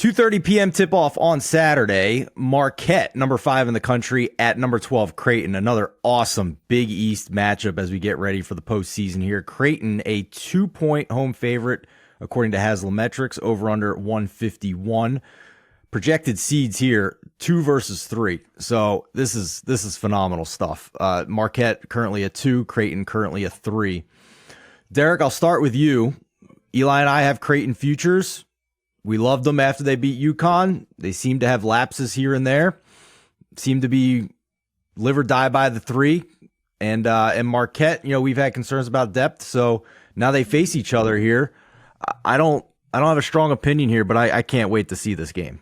2:30 p.m. tip-off on Saturday. Marquette, number 5 in the country, at number 12, Creighton. Another awesome Big East matchup as we get ready for the postseason here. Creighton, a 2-point home favorite, according to Haslametrics, over under 151. Projected seeds here, 2 versus 3. So this is phenomenal stuff. Marquette currently a 2, Creighton currently a 3. Derek, I'll start with you. Eli and I have Creighton futures. We loved them after they beat UConn. They seem to have lapses here and there. Seem to be live or die by the 3. And Marquette, we've had concerns about depth, so now they face each other here. I don't have a strong opinion here, but I can't wait to see this game.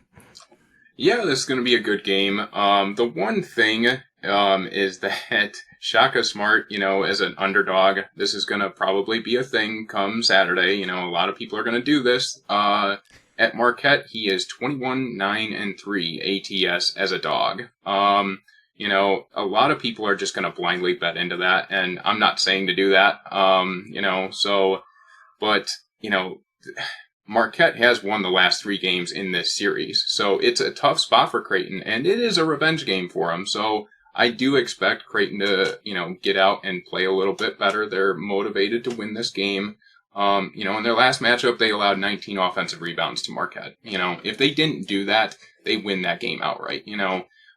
Yeah, this is going to be a good game. The one thing is that Shaka Smart, as an underdog, this is going to probably be a thing come Saturday. A lot of people are going to do this. At Marquette, he is 21-9-3 ATS as a dog. A lot of people are just going to blindly bet into that, and I'm not saying to do that. Marquette has won the last 3 games in this series, so it's a tough spot for Creighton, and it is a revenge game for them. So I do expect Creighton to, get out and play a little bit better. They're motivated to win this game. In their last matchup, they allowed 19 offensive rebounds to Marquette. If they didn't do that, they win that game outright,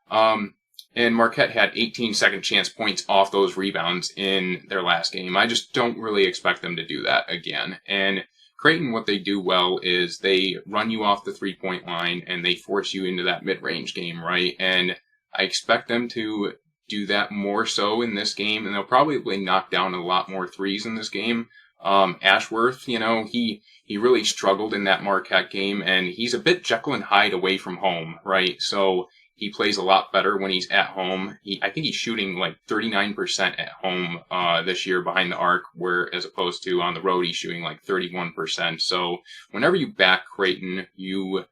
and Marquette had 18 second chance points off those rebounds in their last game. I just don't really expect them to do that again. And Creighton, what they do well is they run you off the 3-point line and they force you into that mid-range game, right? And I expect them to do that more so in this game, and they'll probably knock down a lot more threes in this game. Ashworth, he really struggled in that Marquette game, and he's a bit Jekyll and Hyde away from home, right? So he plays a lot better when he's at home. I think he's shooting like 39% at home this year behind the arc, where as opposed to on the road, he's shooting like 31%. So whenever you back Creighton, you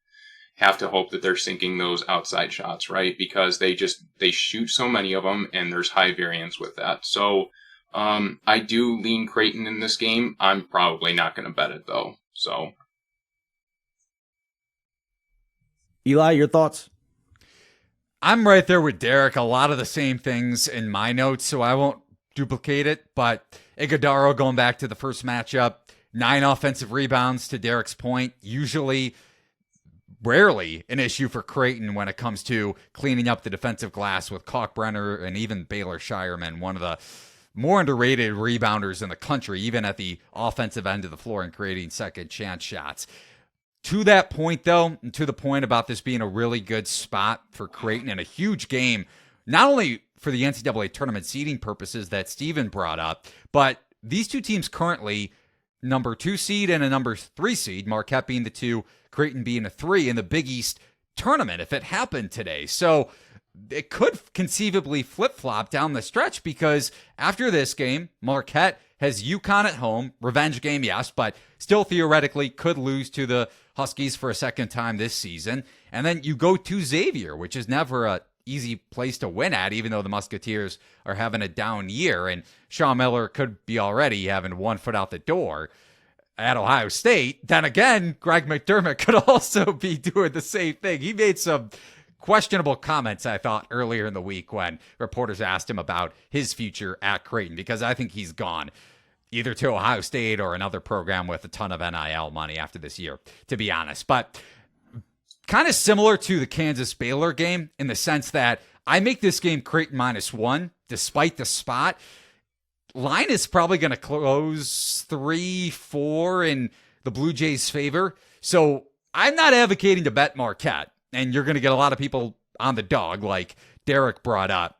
have to hope that they're sinking those outside shots, right? Because they shoot so many of them, and there's high variance with that. So I do lean Creighton in this game. I'm probably not going to bet it, though. So, Eli, your thoughts? I'm right there with Derek. A lot of the same things in my notes, so I won't duplicate it. But Iguodaro, going back to the first matchup, 9 offensive rebounds to Derek's point. Rarely an issue for Creighton when it comes to cleaning up the defensive glass with Kalkbrenner and even Baylor Shireman, one of the more underrated rebounders in the country, even at the offensive end of the floor and creating second chance shots. To that point, though, and to the point about this being a really good spot for Creighton and a huge game, not only for the NCAA tournament seeding purposes that Steven brought up, but these two teams currently number 2 seed and a number 3 seed, Marquette being the 2, Creighton being a 3 in the Big East tournament if it happened today. So it could conceivably flip-flop down the stretch, because after this game, Marquette has UConn at home. Revenge game, yes, but still theoretically could lose to the Huskies for a second time this season. And then you go to Xavier, which is never a easy place to win at, even though the Musketeers are having a down year. And Sean Miller could be already having 1 foot out the door at Ohio State. Then again, Greg McDermott could also be doing the same thing. He made some questionable comments, I thought, earlier in the week when reporters asked him about his future at Creighton, because I think he's gone either to Ohio State or another program with a ton of NIL money after this year, to be honest. But kind of similar to the Kansas-Baylor game in the sense that I make this game Creighton -1, despite the spot. Line is probably going to close 3-4 in the Blue Jays' favor. So I'm not advocating to bet Marquette, and you're going to get a lot of people on the dog like Derek brought up.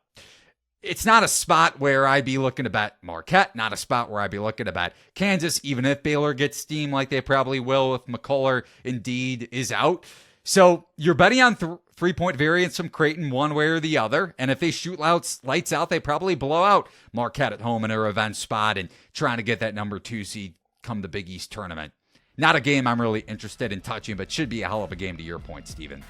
It's not a spot where I'd be looking to bet Marquette, not a spot where I'd be looking to bet Kansas, even if Baylor gets steam like they probably will if McCullough indeed is out. So you're betting on 3-point variance from Creighton one way or the other, and if they shoot lights out, they probably blow out Marquette at home in a revenge spot and trying to get that number 2 seed come the Big East tournament. Not a game I'm really interested in touching, but should be a hell of a game to your point, Steven.